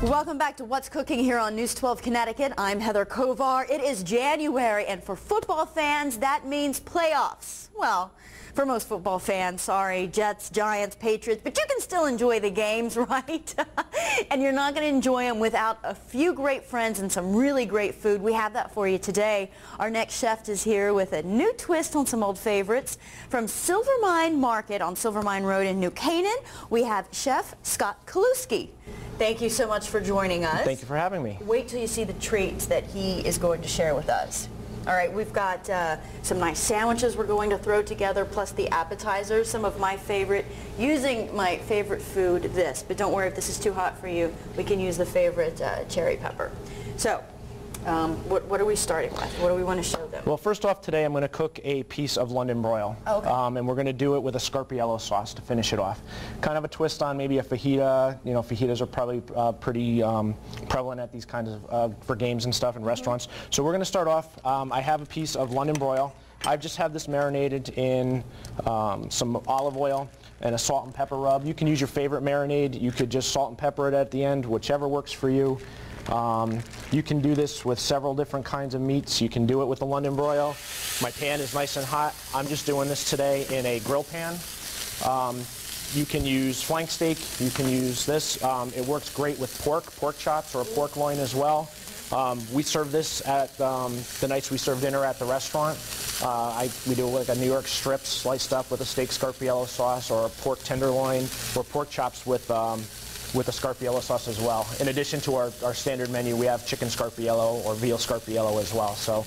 Welcome back to What's Cooking here on News 12 Connecticut. I'm Heather Kovar. It is January, and for football fans, that means playoffs. Well, for most football fans, sorry, Jets, Giants, Patriots, but you can still enjoy the games, right? And you're not going to enjoy them without a few great friends and some really great food. We have that for you today. Our next chef is here with a new twist on some old favorites. From Silvermine Market on Silvermine Road in New Canaan, we have Chef Scott Kaluczky. Thank you so much for joining us. Thank you for having me. Wait till you see the treats that he is going to share with us. All right, we've got some nice sandwiches we're going to throw together, plus the appetizers, some of my favorite, using my favorite food, this. But don't worry, if this is too hot for you, we can use the favorite cherry pepper. So, what are we starting with? What do we want to show them? Well, first off today I'm going to cook a piece of London broil. Okay. And we're going to do it with a scarpiello sauce to finish it off. Kind of a twist on maybe a fajita. You know, fajitas are probably pretty prevalent at these kinds of, for games and stuff in restaurants. So we're going to start off, I have a piece of London broil. I've just had this marinated in some olive oil and a salt and pepper rub. You can use your favorite marinade. You could just salt and pepper it at the end, whichever works for you. You can do this with several different kinds of meats. You can do it with the London broil. My pan is nice and hot. I'm just doing this today in a grill pan. You can use flank steak. You can use this. It works great with pork chops, or a pork loin as well. We serve this at the nights we serve dinner at the restaurant. We do like a New York strip sliced up with a steak scarpiello sauce, or a pork tenderloin, or pork chops with a scarpiello sauce as well. In addition to our standard menu, we have chicken scarpiello or veal scarpiello as well. So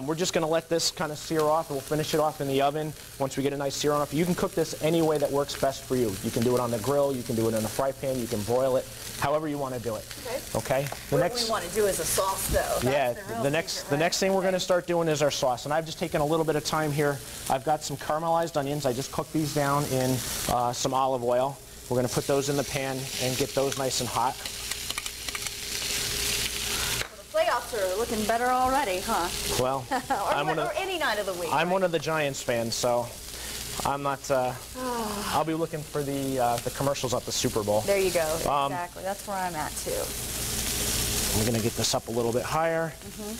we're just going to let this kind of sear off, and we'll finish it off in the oven once we get a nice sear off. You can cook this any way that works best for you. You can do it on the grill, you can do it in a fry pan, you can broil it, however you want to do it. Okay? What we want to do is a sauce, though. The next thing we're going to start doing is our sauce. And I've just taken a little bit of time here. I've got some caramelized onions. I just cooked these down in some olive oil. We're going to put those in the pan and get those nice and hot. Well, the playoffs are looking better already, huh? Well, or any night of the week. I'm one of the Giants fans, so I'm not. I'll be looking for the commercials at the Super Bowl. There you go. Exactly. That's where I'm at too. I'm going to get this up a little bit higher.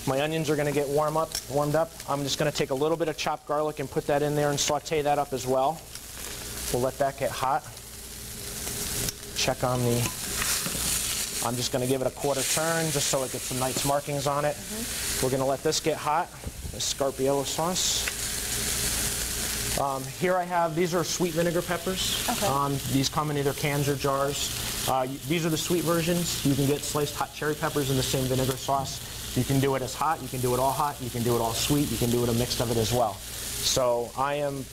My onions are going to get warmed up. I'm just going to take a little bit of chopped garlic and put that in there and saute that up as well. We'll let that get hot. Check on the, I'm just going to give it a quarter turn just so it gets some nice markings on it. We're going to let this get hot, this scarpiello sauce. Here I have, these are sweet vinegar peppers. These come in either cans or jars. These are the sweet versions. You can get sliced hot cherry peppers in the same vinegar sauce. You can do it as hot, you can do it all hot, you can do it all sweet, you can do it a mix of it as well. So I am,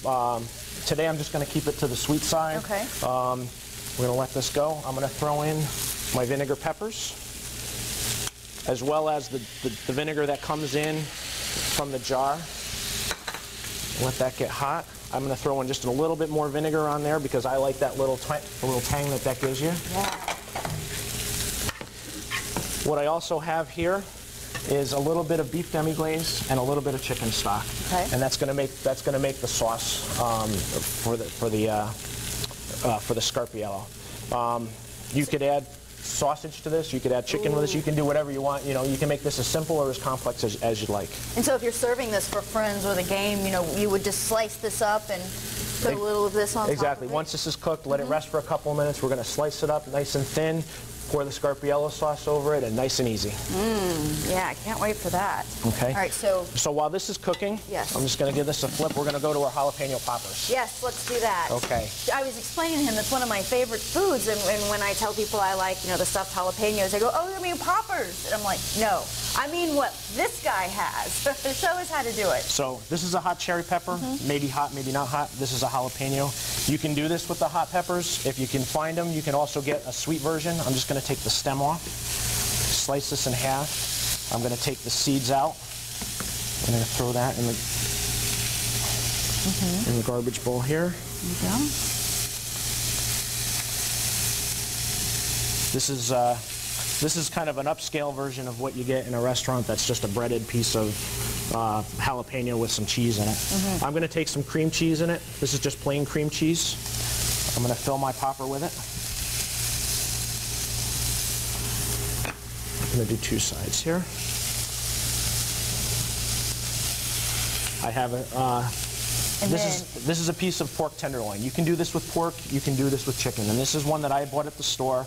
today I'm just going to keep it to the sweet side. We're going to let this go. I'm going to throw in my vinegar peppers, as well as the vinegar that comes in from the jar. Let that get hot. I'm going to throw in just a little bit more vinegar on there because I like that little tang that gives you. What I also have here is a little bit of beef demi-glaze and a little bit of chicken stock, and that's going to make the sauce for the scarpiello. You could add sausage to this, you could add chicken with this, you can do whatever you want. You know, you can make this as simple or as complex as you'd like. And so if you're serving this for friends or the game, you know, you would just slice this up and put a little of this on top of it? Exactly. Once this is cooked, let it rest for a couple of minutes. We're going to slice it up nice and thin, pour the scarpiello sauce over it, and nice and easy. Yeah, I can't wait for that. Okay. All right, so while this is cooking, I'm just going to give this a flip. We're going to go to our jalapeno poppers. Yes, let's do that. Okay. I was explaining to him that's one of my favorite foods, and when I tell people I like, you know, the stuffed jalapenos, they go, "Oh, you mean poppers?" And I'm like, "No, I mean what this guy has." Show us how to do it. So this is a hot cherry pepper, maybe hot, maybe not hot. This is a jalapeno. You can do this with the hot peppers. If you can find them, you can also get a sweet version. I'm just going to take the stem off, slice this in half. I'm going to take the seeds out. I'm going to throw that in the garbage bowl here. There you go. This is kind of an upscale version of what you get in a restaurant. That's just a breaded piece of jalapeno with some cheese in it. I'm going to take some cream cheese in it. This is just plain cream cheese. I'm going to fill my popper with it. I'm going to do 2 sides here. I have this is a piece of pork tenderloin. You can do this with pork, you can do this with chicken, and this is one that I bought at the store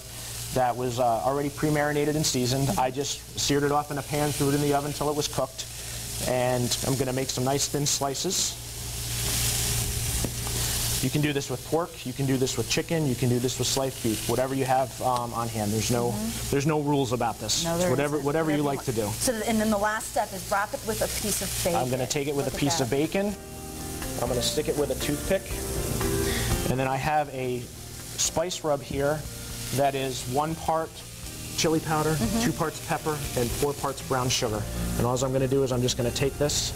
that was already pre-marinated and seasoned. I just seared it off in a pan, threw it in the oven until it was cooked, and I'm going to make some nice thin slices. You can do this with pork, you can do this with chicken, you can do this with sliced beef, whatever you have on hand. There's no rules about this. No, whatever you like to do. So, and then the last step is wrap it with a piece of bacon. I'm going to take it with a piece of bacon. I'm going to stick it with a toothpick. And then I have a spice rub here that is 1 part chili powder, 2 parts pepper, and 4 parts brown sugar. And all I'm going to do is I'm just going to take this.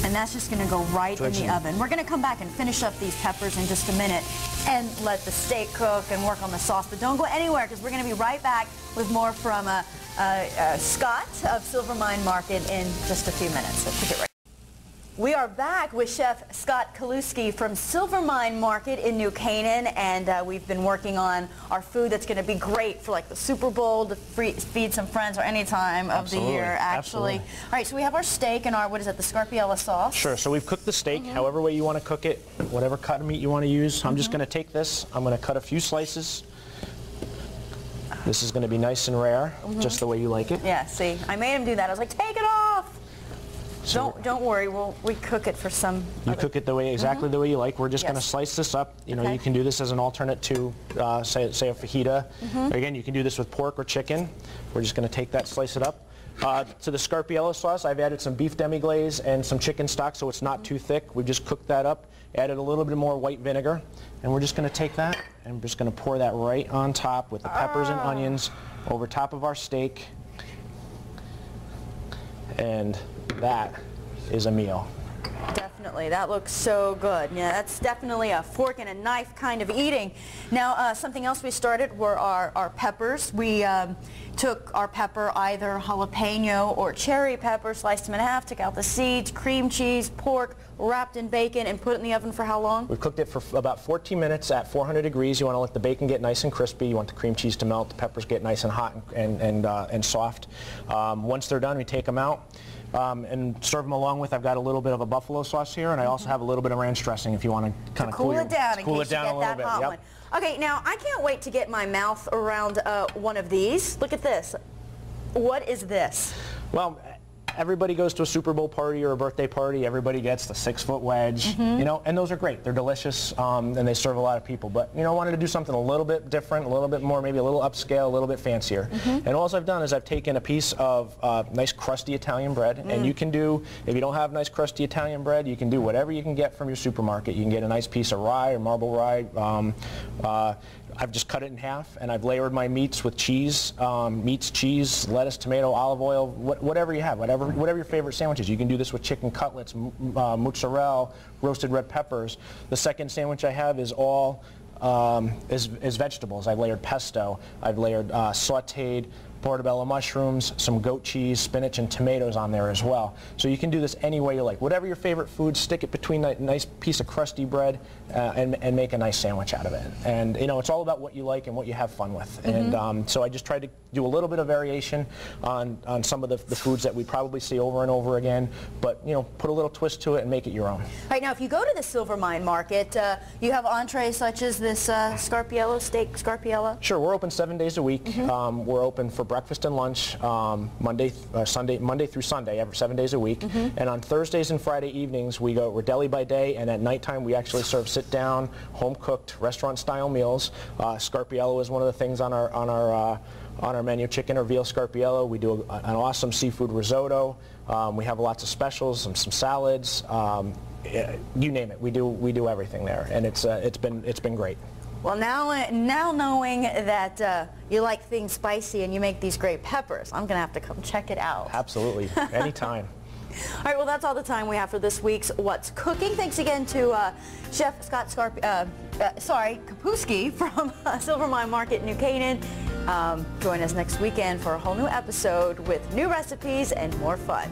And that's just going to go right in the oven. We're going to come back and finish up these peppers in just a minute and let the steak cook and work on the sauce. But don't go anywhere, because we're going to be right back with more from Scott of Silvermine Market in just a few minutes. So take it right. We are back with Chef Scott Kaluczky from Silvermine Market in New Canaan, and we've been working on our food that's going to be great for like the Super Bowl, to feed some friends, or any time of the year, actually. Absolutely. All right, so we have our steak and our, what is it, the scarpiella sauce? Sure, so we've cooked the steak however way you want to cook it, whatever cut of meat you want to use. I'm just going to take this, I'm going to cut a few slices. This is going to be nice and rare, just the way you like it. Yeah, see, I made him do that. I was like, take it off! So don't worry, we cook it for some. You cook it the way exactly the way you like. We're just going to slice this up. You know, you can do this as an alternate to say a fajita. Again, you can do this with pork or chicken. We're just going to take that, slice it up. To the scarpiella sauce, I've added some beef demi-glaze and some chicken stock, so it's not too thick. We've just cooked that up, added a little bit more white vinegar, and we're just going to take that and we're just going to pour that right on top with the peppers and onions over top of our steak. And that is a meal. Definitely. That looks so good. Yeah, that's definitely a fork and a knife kind of eating. Now, something else we started were our peppers. We took our pepper, either jalapeno or cherry pepper, sliced them in half, took out the seeds, cream cheese, pork, wrapped in bacon, and put it in the oven for how long? We've cooked it for about 14 minutes at 400 degrees. You want to let the bacon get nice and crispy. You want the cream cheese to melt, the peppers get nice and hot and soft. Once they're done, we take them out. And serve them along with, I've got a little bit of a buffalo sauce here, and I also have a little bit of ranch dressing if you want to kind of cool it down in case you get a little that bit. hot one. Okay, now I can't wait to get my mouth around one of these. Look at this. What is this? Well, everybody goes to a Super Bowl party or a birthday party. Everybody gets the 6-foot wedge, you know, and those are great. They're delicious, and they serve a lot of people. But, you know, I wanted to do something a little bit different, a little bit more, maybe a little upscale, a little bit fancier. And all I've done is I've taken a piece of nice crusty Italian bread, and you can do, if you don't have nice crusty Italian bread, you can do whatever you can get from your supermarket. You can get a nice piece of rye or marble rye. I've just cut it in half, and I've layered my meats with cheese, cheese, lettuce, tomato, olive oil, whatever you have, whatever your favorite sandwich is. You can do this with chicken cutlets, mozzarella, roasted red peppers. The second sandwich I have is all is vegetables. I've layered pesto. I've layered sautéed portobello mushrooms, some goat cheese, spinach, and tomatoes on there as well. So you can do this any way you like. Whatever your favorite food, stick it between a nice piece of crusty bread and make a nice sandwich out of it. And, you know, it's all about what you like and what you have fun with. And so I just tried to do a little bit of variation on some of the foods that we probably see over and over again, but, you know, put a little twist to it and make it your own. All right, now if you go to the Silvermine Market, you have entrees such as this scarpiella, steak scarpiella? Sure, we're open 7 days a week. We're open for breakfast and lunch Monday through Sunday, every 7 days a week. And on Thursdays and Friday evenings, we're deli by day, and at nighttime we actually serve sit-down, home-cooked, restaurant-style meals. Scarpiella is one of the things on our menu, chicken or veal scarpiella. We do an awesome seafood risotto. We have lots of specials, some salads. You name it, we do everything there, and it's been great. Well, now knowing that you like things spicy and you make these great peppers, I'm going to have to come check it out. Absolutely. Anytime. All right, well, that's all the time we have for this week's What's Cooking. Thanks again to Chef Scott Kaluczky from Silvermine Market, New Canaan. Join us next weekend for a whole new episode with new recipes and more fun.